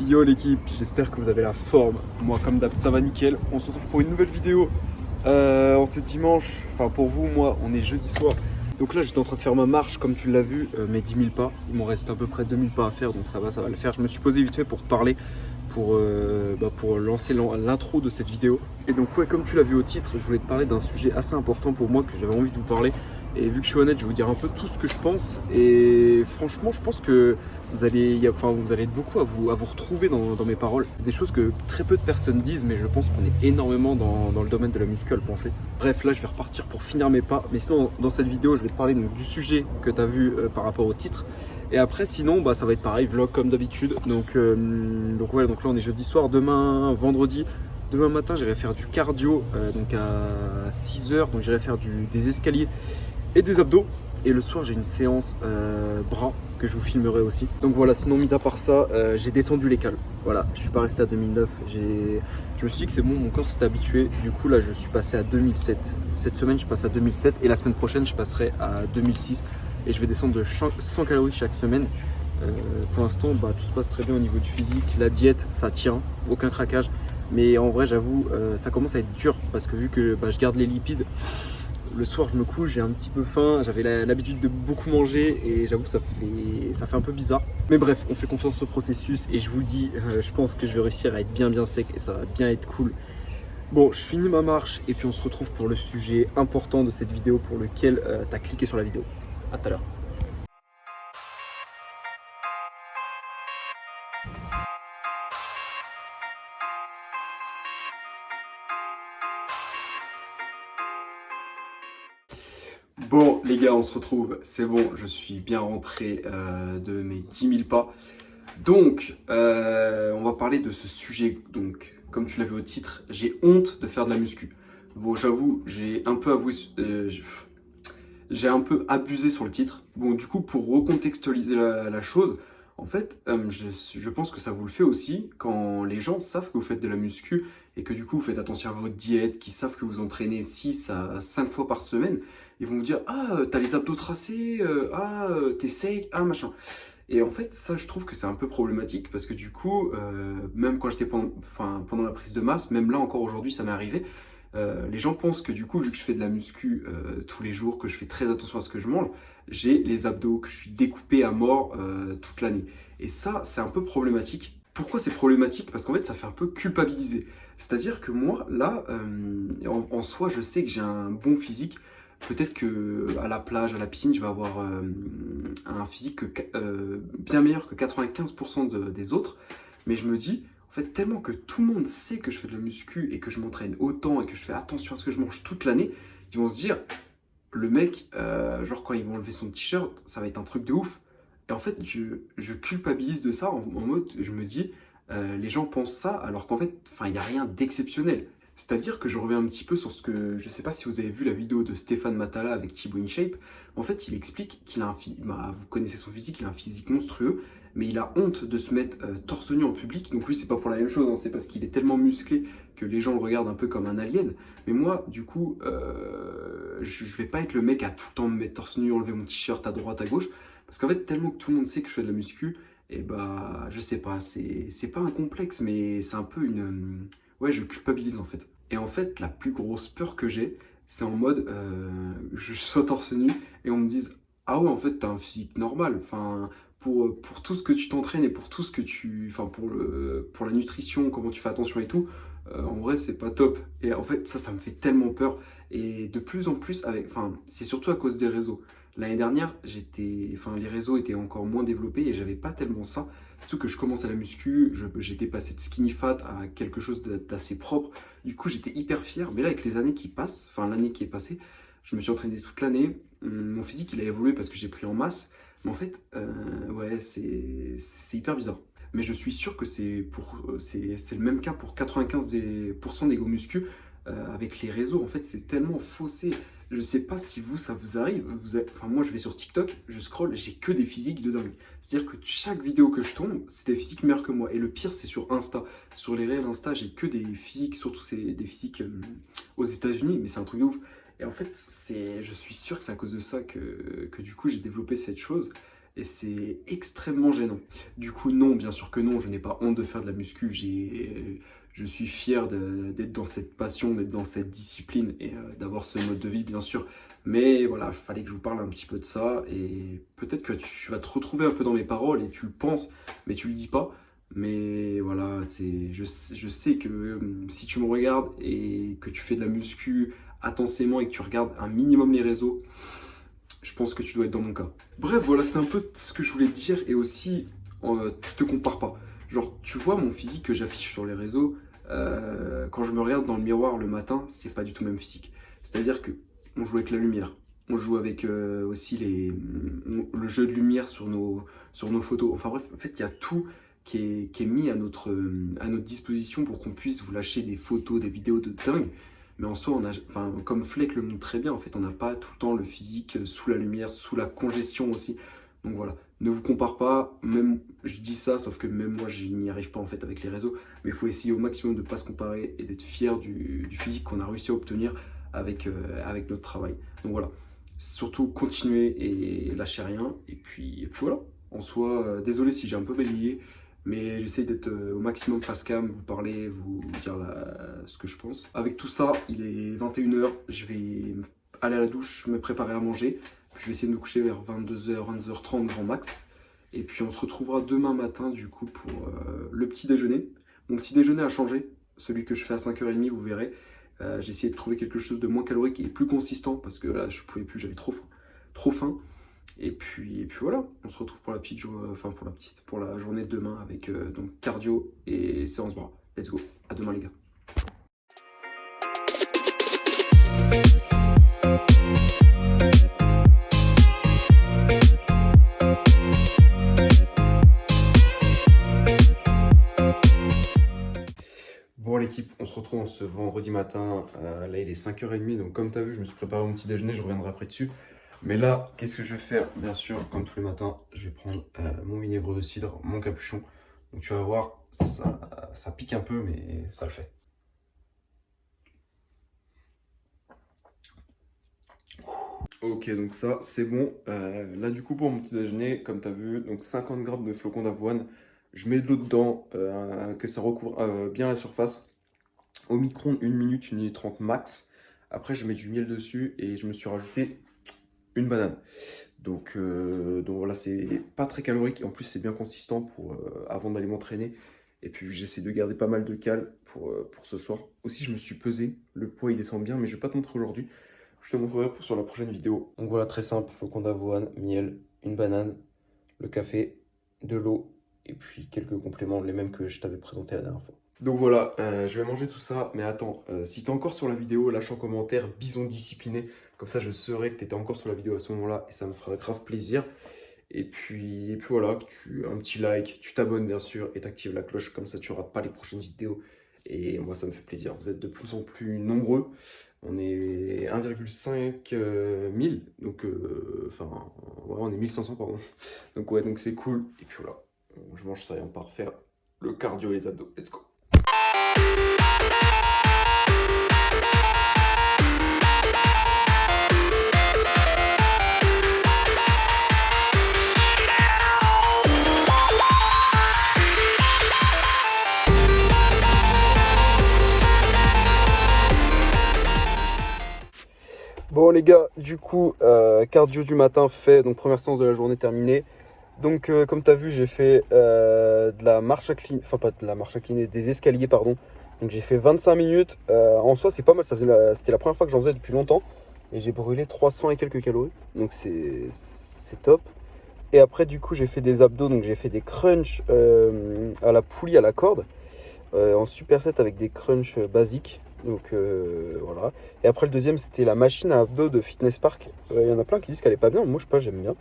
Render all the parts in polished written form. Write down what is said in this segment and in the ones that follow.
Yo l'équipe, j'espère que vous avez la forme. Moi comme d'hab ça va nickel. On se retrouve pour une nouvelle vidéo en ce dimanche. Enfin pour vous, moi on est jeudi soir. Donc là j'étais en train de faire ma marche comme tu l'as vu, mes 10 000 pas. Il m'en reste à peu près 2000 pas à faire, donc ça va le faire. Je me suis posé vite fait pour parler, pour lancer l'intro de cette vidéo. Et donc ouais, comme tu l'as vu au titre, je voulais te parler d'un sujet assez important pour moi que j'avais envie de vous parler. Et vu que je suis honnête, je vais vous dire un peu tout ce que je pense. Et franchement, je pense que vous allez être beaucoup à vous retrouver dans mes paroles. C'est des choses que très peu de personnes disent, mais je pense qu'on est énormément dans le domaine de la muscu à le penser. Bref, là, je vais repartir pour finir mes pas. Mais sinon, dans cette vidéo, je vais te parler donc, du sujet que tu as vu par rapport au titre. Et après, sinon, bah, ça va être pareil, vlog comme d'habitude. Donc là, on est jeudi soir. Demain, vendredi. Demain matin, j'irai faire du cardio donc à 6 h. Donc j'irai faire des escaliers et des abdos. Et le soir, j'ai une séance bras que je vous filmerai aussi. Donc voilà, sinon, mis à part ça, j'ai descendu les cales. Voilà, je suis pas resté à 2009. Je me suis dit que c'est bon, mon corps s'est habitué. Du coup, là, je suis passé à 2007. Cette semaine, je passe à 2007. Et la semaine prochaine, je passerai à 2006. Et je vais descendre de 100 calories chaque semaine. Pour l'instant, tout se passe très bien au niveau du physique. La diète, ça tient. Aucun craquage. Mais en vrai, j'avoue, ça commence à être dur. Parce que vu que je garde les lipides, le soir je me couche, j'ai un petit peu faim, j'avais l'habitude de beaucoup manger et j'avoue ça fait un peu bizarre. Mais bref, on fait confiance au processus et je vous le dis, je pense que je vais réussir à être bien sec et ça va bien être cool. Bon, je finis ma marche et puis on se retrouve pour le sujet important de cette vidéo pour lequel tu as cliqué sur la vidéo. A tout à l'heure. Bon les gars, on se retrouve, c'est bon, je suis bien rentré de mes 10 000 pas. Donc, on va parler de ce sujet. Donc, comme tu l'as vu au titre, j'ai honte de faire de la muscu. Bon, j'avoue, j'ai un peu abusé sur le titre. Bon, du coup, pour recontextualiser la chose, en fait, je pense que ça vous le fait aussi quand les gens savent que vous faites de la muscu et que du coup, vous faites attention à votre diète, qui savent que vous entraînez 6 à 5 fois par semaine. Ils vont vous dire, ah, t'as les abdos tracés, t'es sec, ah, machin. Et en fait, ça, je trouve que c'est un peu problématique parce que du coup, même quand j'étais pendant la prise de masse, même là encore aujourd'hui, ça m'est arrivé. Les gens pensent que du coup, vu que je fais de la muscu tous les jours, que je fais très attention à ce que je mange, j'ai les abdos, que je suis découpé à mort toute l'année. Et ça, c'est un peu problématique. Pourquoi c'est problématique? Parce qu'en fait, ça fait un peu culpabiliser. C'est-à-dire que moi, là, en soi, je sais que j'ai un bon physique. Peut-être que à la plage, à la piscine, je vais avoir un physique bien meilleur que 95% des autres. Mais je me dis, en fait, tellement que tout le monde sait que je fais de la muscu et que je m'entraîne autant et que je fais attention à ce que je mange toute l'année, ils vont se dire, le mec, genre quand ils vont enlever son t-shirt, ça va être un truc de ouf. Et en fait, je culpabilise de ça en mode, je me dis, les gens pensent ça alors qu'en fait, il n'y a rien d'exceptionnel. C'est-à-dire que je reviens un petit peu sur ce que, je sais pas si vous avez vu la vidéo de Stéphane Matala avec Thibaut InShape. En fait, il explique qu'il a vous connaissez son physique, il a un physique monstrueux, mais il a honte de se mettre torse nu en public. Donc lui, c'est pas pour la même chose, hein, c'est parce qu'il est tellement musclé que les gens le regardent un peu comme un alien. Mais moi, du coup, je vais pas être le mec à tout le temps me mettre torse nu, enlever mon t-shirt à droite, à gauche. Parce qu'en fait, tellement que tout le monde sait que je fais de la muscu, et je sais pas, c'est pas un complexe, mais c'est un peu une. Ouais, je culpabilise en fait. Et en fait, la plus grosse peur que j'ai, c'est en mode, je saute torse nu et on me dise, ah ouais, en fait, t'as un physique normal. Enfin, pour tout ce que tu t'entraînes et pour tout ce que tu. Enfin, pour la nutrition, comment tu fais attention et tout, en vrai, c'est pas top. Et en fait, ça me fait tellement peur. Et de plus en plus, c'est surtout à cause des réseaux. L'année dernière, les réseaux étaient encore moins développés et j'avais pas tellement ça. Surtout que je commence à la muscu, j'étais passé de skinny fat à quelque chose d'assez propre. Du coup, j'étais hyper fier. Mais là, avec les années qui passent, enfin l'année qui est passée, je me suis entraîné toute l'année. Mon physique, il a évolué parce que j'ai pris en masse. Mais en fait, ouais, c'est hyper bizarre. Mais je suis sûr que c'est le même cas pour 95% des go muscu. Avec les réseaux, en fait, c'est tellement faussé. Je sais pas si ça vous arrive. Enfin, moi, je vais sur TikTok, je scroll, j'ai que des physiques de dingue. C'est-à-dire que chaque vidéo que je tombe, c'est des physiques meilleurs que moi. Et le pire, c'est sur Insta. Sur les réels Insta, j'ai que des physiques, surtout c'est des physiques aux États-Unis, mais c'est un truc de ouf. Et en fait, je suis sûr que c'est à cause de ça que du coup, j'ai développé cette chose. et c'est extrêmement gênant. Du coup, non, bien sûr que non, je n'ai pas honte de faire de la muscu. Je suis fier d'être dans cette passion, d'être dans cette discipline et d'avoir ce mode de vie, bien sûr. Mais voilà, il fallait que je vous parle un petit peu de ça et peut-être que tu vas te retrouver un peu dans mes paroles et tu le penses, mais tu le dis pas. Mais voilà, je sais que si tu me regardes et que tu fais de la muscu attensément et que tu regardes un minimum les réseaux, je pense que tu dois être dans mon cas. Bref, voilà, c'est un peu ce que je voulais te dire et aussi, te compare pas. Genre, tu vois mon physique que j'affiche sur les réseaux, quand je me regarde dans le miroir le matin, c'est pas du tout le même physique. C'est-à-dire que on joue avec la lumière, on joue avec aussi le jeu de lumière sur nos photos. Enfin bref, en fait, il y a tout qui est mis à notre disposition pour qu'on puisse vous lâcher des photos, des vidéos de dingue. Mais en soi, enfin, comme Fleck le montre très bien, en fait, on n'a pas tout le temps le physique sous la lumière, sous la congestion aussi. Donc voilà, ne vous compare pas, même je dis ça, sauf que même moi, je n'y arrive pas en fait avec les réseaux. Mais il faut essayer au maximum de ne pas se comparer et d'être fier du physique qu'on a réussi à obtenir avec notre travail. Donc voilà, surtout continuez et lâchez rien. Et puis voilà, en soi, désolé si j'ai un peu bégayé. Mais j'essaie d'être au maximum face cam, vous parler, vous dire ce que je pense. Avec tout ça, il est 21h, je vais aller à la douche, me préparer à manger. Puis je vais essayer de me coucher vers 22h, 22h30 grand max. Et puis on se retrouvera demain matin du coup pour le petit déjeuner. Mon petit déjeuner a changé, celui que je fais à 5h30, vous verrez. J'ai essayé de trouver quelque chose de moins calorique et plus consistant parce que là je pouvais plus, j'avais trop faim. Trop faim. Et puis voilà, on se retrouve pour pour la journée de demain avec donc cardio et séance bras. Let's go, à demain les gars. Bon l'équipe, on se retrouve ce vendredi matin, là il est 5h30, donc comme tu as vu, je me suis préparé mon petit déjeuner, je reviendrai après dessus. Mais là, qu'est-ce que je vais faire? Bien sûr, comme tous les matins, je vais prendre mon vinaigre de cidre, mon capuchon. Donc tu vas voir, ça pique un peu, mais ça le fait. Ok, donc ça, c'est bon. Là, du coup, pour mon petit déjeuner, comme tu as vu, donc 50 grammes de flocons d'avoine. Je mets de l'eau dedans, que ça recouvre bien la surface. Au micro-ondes, 1 minute, 1 minute 30 max. Après, je mets du miel dessus et je me suis rajouté une banane. Donc voilà, c'est pas très calorique et en plus c'est bien consistant avant d'aller m'entraîner. Et puis j'essaie de garder pas mal de cale pour ce soir. Aussi je me suis pesé, le poids il descend bien mais je vais pas te montrer aujourd'hui. Je te montrerai sur la prochaine vidéo. Donc voilà, très simple, flocon d'avoine, miel, une banane, le café, de l'eau et puis quelques compléments, les mêmes que je t'avais présenté la dernière fois. Donc voilà, je vais manger tout ça, mais attends, si t'es encore sur la vidéo, lâche en commentaire bison discipliné, comme ça je saurai que t'étais encore sur la vidéo à ce moment-là et ça me fera grave plaisir. Et puis voilà, un petit like, tu t'abonnes bien sûr et t'actives la cloche, comme ça tu rates pas les prochaines vidéos. Et moi ça me fait plaisir, vous êtes de plus en plus nombreux, on est 1,5 000, donc enfin, ouais, on est 1500 pardon. Donc ouais, donc c'est cool, et puis voilà, je mange ça et on part faire le cardio et les abdos, let's go. Bon les gars, du coup, cardio du matin fait, donc première séance de la journée terminée. Donc comme tu as vu, j'ai fait de la marche inclinée, enfin pas de la marche inclinée, des escaliers pardon. Donc j'ai fait 25 minutes, en soi c'est pas mal, c'était la première fois que j'en faisais depuis longtemps. Et j'ai brûlé 300 et quelques calories, donc c'est top. Et après du coup j'ai fait des abdos, donc j'ai fait des crunchs à la poulie, à la corde, en superset avec des crunchs basiques. Donc voilà. Et après le deuxième c'était la machine à abdos de Fitness Park. Il y en a plein qui disent qu'elle est pas bien, moi je sais pas, j'aime bien.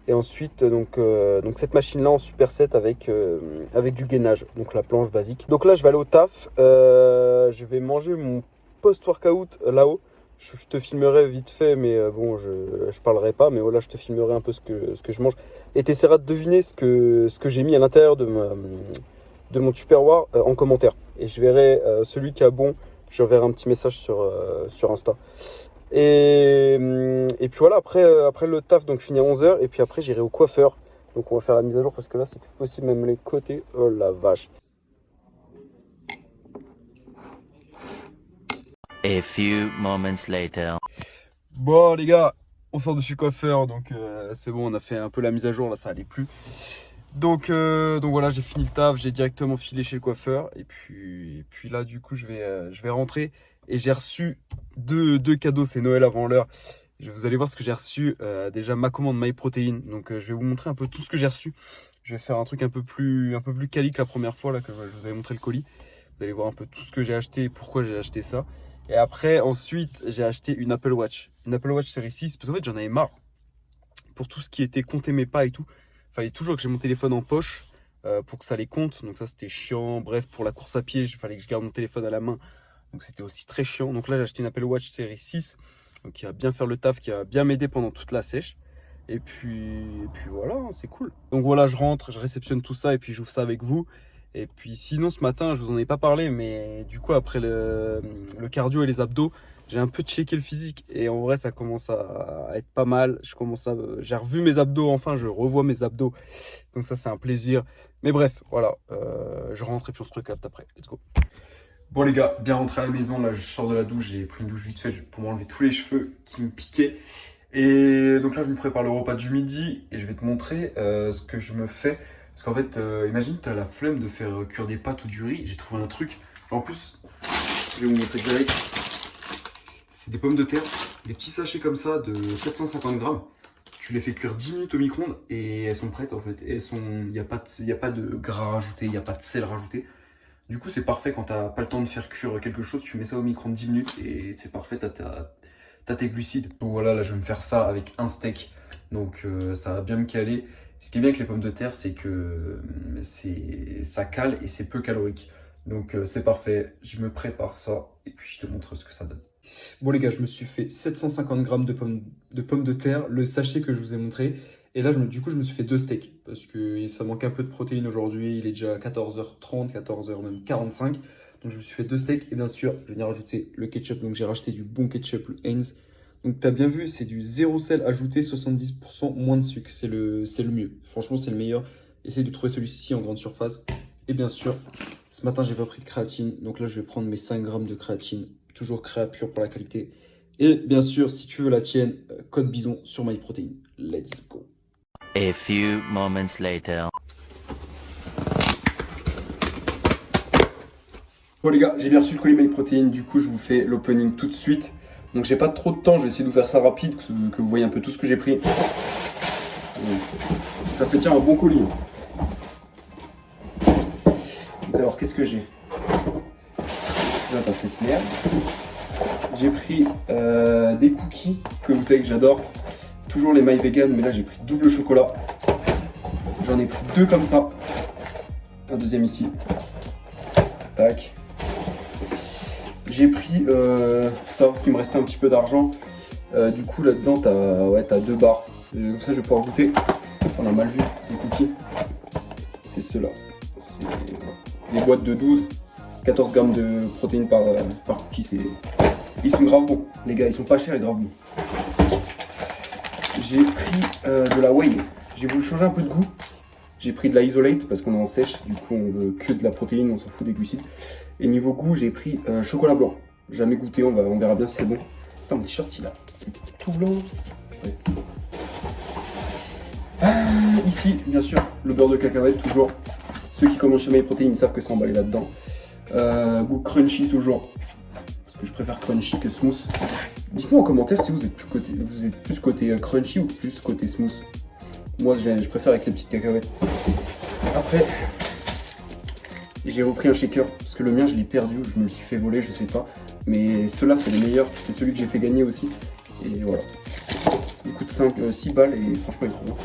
Et ensuite donc cette machine là en superset avec du gainage, donc la planche basique. Donc là je vais aller au taf, je vais manger mon post-workout là-haut. Je te filmerai vite fait, mais bon je parlerai pas, mais voilà, je te filmerai un peu ce que je mange. Et tu essaieras de deviner ce que j'ai mis à l'intérieur de mon Tupperware en commentaire. Et je verrai celui qui a bon, je verrai un petit message sur Insta. Et puis voilà, après le taf, donc je finis à 11h, et puis après j'irai au coiffeur. Donc on va faire la mise à jour parce que là c'est plus possible, même les côtés. Oh la vache. A few moments later. Bon les gars, on sort de chez le coiffeur, donc c'est bon, on a fait un peu la mise à jour, là ça allait plus. Donc voilà, j'ai fini le taf, j'ai directement filé chez le coiffeur. Et puis là du coup je vais rentrer. Et j'ai reçu deux cadeaux, c'est Noël avant l'heure. Vous allez voir ce que j'ai reçu. Déjà ma commande MyProtein. Donc je vais vous montrer un peu tout ce que j'ai reçu. Je vais faire un truc un peu plus quali que la première fois là, que je vous avais montré le colis. Vous allez voir un peu tout ce que j'ai acheté et pourquoi j'ai acheté ça. Et après, ensuite, j'ai acheté une Apple Watch. Une Apple Watch série 6, parce qu'en fait, j'en avais marre. Pour tout ce qui était compter mes pas et tout, fallait toujours que j'ai mon téléphone en poche pour que ça les compte. Donc ça, c'était chiant. Bref, pour la course à pied, il fallait que je garde mon téléphone à la main. Donc c'était aussi très chiant. Donc là, j'ai acheté une Apple Watch série 6, donc qui va bien faire le taf, qui va bien m'aider pendant toute la sèche. Et puis voilà, hein, c'est cool. Donc voilà, je rentre, je réceptionne tout ça et puis j'ouvre ça avec vous. Et puis sinon, ce matin, je vous en ai pas parlé, mais du coup, après le cardio et les abdos, j'ai un peu checké le physique. Et en vrai, ça commence à être pas mal. J'ai revu mes abdos, enfin, je revois mes abdos. Donc ça, c'est un plaisir. Mais bref, voilà, je rentre et puis on se recapte après. Let's go. Bon les gars, bien rentré à la maison, là je sors de la douche, j'ai pris une douche vite fait pour m'enlever tous les cheveux qui me piquaient. Et donc là je me prépare le repas du midi et je vais te montrer ce que je me fais. Parce qu'en fait, imagine tu as la flemme de faire cuire des pâtes ou du riz, j'ai trouvé un truc. En plus, je vais vous montrer direct. C'est des pommes de terre, des petits sachets comme ça de 750 grammes. Tu les fais cuire 10 minutes au micro-ondes et elles sont prêtes en fait. Et il n'y a pas de gras rajouté, il n'y a pas de sel rajouté. Du coup, c'est parfait quand t'as pas le temps de faire cuire quelque chose, tu mets ça au micro-ondes 10 minutes et c'est parfait, t'as tes glucides. Donc voilà, là je vais me faire ça avec un steak, donc ça va bien me caler. Ce qui est bien avec les pommes de terre, c'est que ça cale et c'est peu calorique. Donc c'est parfait, je me prépare ça et puis je te montre ce que ça donne. Bon les gars, je me suis fait 750 grammes de pommes de terre, le sachet que je vous ai montré. Et là, du coup, je me suis fait deux steaks parce que ça manque un peu de protéines aujourd'hui. Il est déjà 14h30, 14h même 45. Donc, je me suis fait deux steaks. Et bien sûr, je vais venir rajouter le ketchup. Donc, j'ai racheté du bon ketchup, le Heinz. Donc, tu as bien vu, c'est du zéro sel ajouté, 70% moins de sucre. C'est le mieux. Franchement, c'est le meilleur. Essayez de trouver celui-ci en grande surface. Et bien sûr, ce matin, j'ai pas pris de créatine. Donc là, je vais prendre mes 5 grammes de créatine. Toujours créa pur pour la qualité. Et bien sûr, si tu veux la tienne, code bison sur MyProtein. Let's go. A few moments later. Bon les gars, j'ai bien reçu le colis MyProtein, du coup je vous fais l'opening tout de suite. Donc j'ai pas trop de temps, je vais essayer de vous faire ça rapide, que vous voyez un peu tout ce que j'ai pris. Ça fait tiens un bon colis. Donc alors qu'est-ce que j'ai? Là t'as cette merde. J'ai pris des cookies que vous savez que j'adore. Toujours les My Vegan, mais là j'ai pris double chocolat. J'en ai pris deux comme ça. Un deuxième ici. Tac. J'ai pris ça parce qu'il me restait un petit peu d'argent. Du coup là-dedans t'as deux barres. Comme ça je vais pouvoir goûter. On a mal vu les cookies. C'est ceux-là. C'est des boîtes de 12. 14 grammes de protéines par cookie. Ils sont grave bons. Les gars, ils sont pas chers et grave bons. J'ai pris de la whey. J'ai voulu changer un peu de goût. J'ai pris de la isolate parce qu'on est en sèche. Du coup, on veut que de la protéine, on s'en fout des glucides. Et niveau goût, j'ai pris chocolat blanc. Jamais goûté, on verra bien si c'est bon. Putain, mon t-shirt, il a tout blanc. Ouais. Ici, bien sûr, le beurre de cacahuète, toujours. Ceux qui commandent chez MyProtein, ils savent que c'est emballé là-dedans. Goût crunchy, toujours. Parce que je préfère crunchy que smooth. Dites-moi en commentaire si vous êtes plus côté crunchy ou plus côté smooth. Moi, je préfère avec les petites cacahuètes. Après, j'ai repris un shaker. Parce que le mien, je l'ai perdu. Je me le suis fait voler, je sais pas. Mais ceux-là, c'est les meilleurs. C'est celui que j'ai fait gagner aussi. Et voilà. Il coûte 6 balles et franchement, il est trop bon.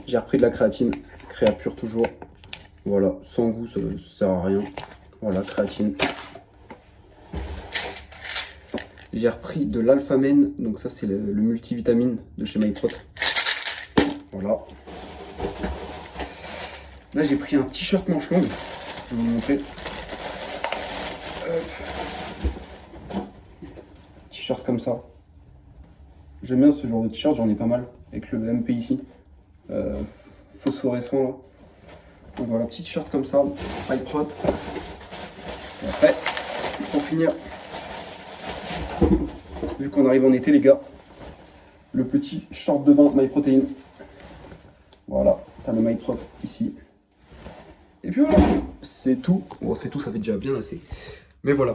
J'ai repris de la créatine. Créa pure toujours. Voilà. Sans goût, ça sert à rien. Voilà, créatine. J'ai repris de l'alphamène, donc ça c'est le multivitamine de chez MyProt. Voilà. Là j'ai pris un t-shirt manche longue, je vais vous montrer. T-shirt comme ça. J'aime bien ce genre de t-shirt, j'en ai pas mal. avec le MP ici, phosphorescent là. Donc voilà, petit t-shirt comme ça, MyProt. Et après, pour finir, vu qu'on arrive en été les gars, le petit short de bain MyProtein. Voilà, t'as le MyProt ici. Et puis voilà, c'est tout. Bon, c'est tout, ça fait déjà bien assez. Mais voilà,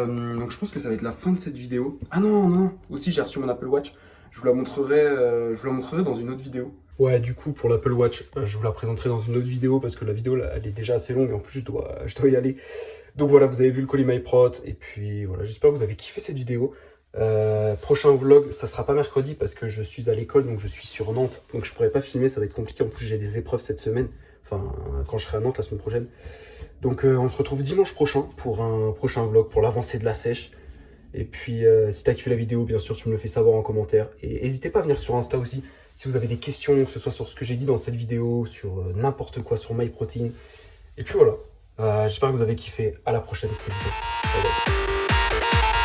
donc je pense que ça va être la fin de cette vidéo. Ah non, non, aussi j'ai reçu mon Apple Watch. Je vous la montrerai dans une autre vidéo. Ouais, du coup, pour l'Apple Watch, je vous la présenterai dans une autre vidéo parce que la vidéo, là, elle est déjà assez longue et en plus, je dois y aller. Donc voilà, vous avez vu le colis MyProt et puis voilà, j'espère que vous avez kiffé cette vidéo. Prochain vlog, ça sera pas mercredi parce que je suis à l'école, donc je suis sur Nantes. Donc je pourrais pas filmer, ça va être compliqué. En plus, j'ai des épreuves cette semaine. Enfin, quand je serai à Nantes la semaine prochaine. Donc on se retrouve dimanche prochain pour un prochain vlog, pour l'avancée de la sèche. Et puis si t'as kiffé la vidéo, bien sûr, tu me le fais savoir en commentaire. Et n'hésitez pas à venir sur Insta aussi, si vous avez des questions, que ce soit sur ce que j'ai dit dans cette vidéo, sur n'importe quoi, sur MyProtein. Et puis voilà, j'espère que vous avez kiffé. À la prochaine, c'était Bisous. Bye bye.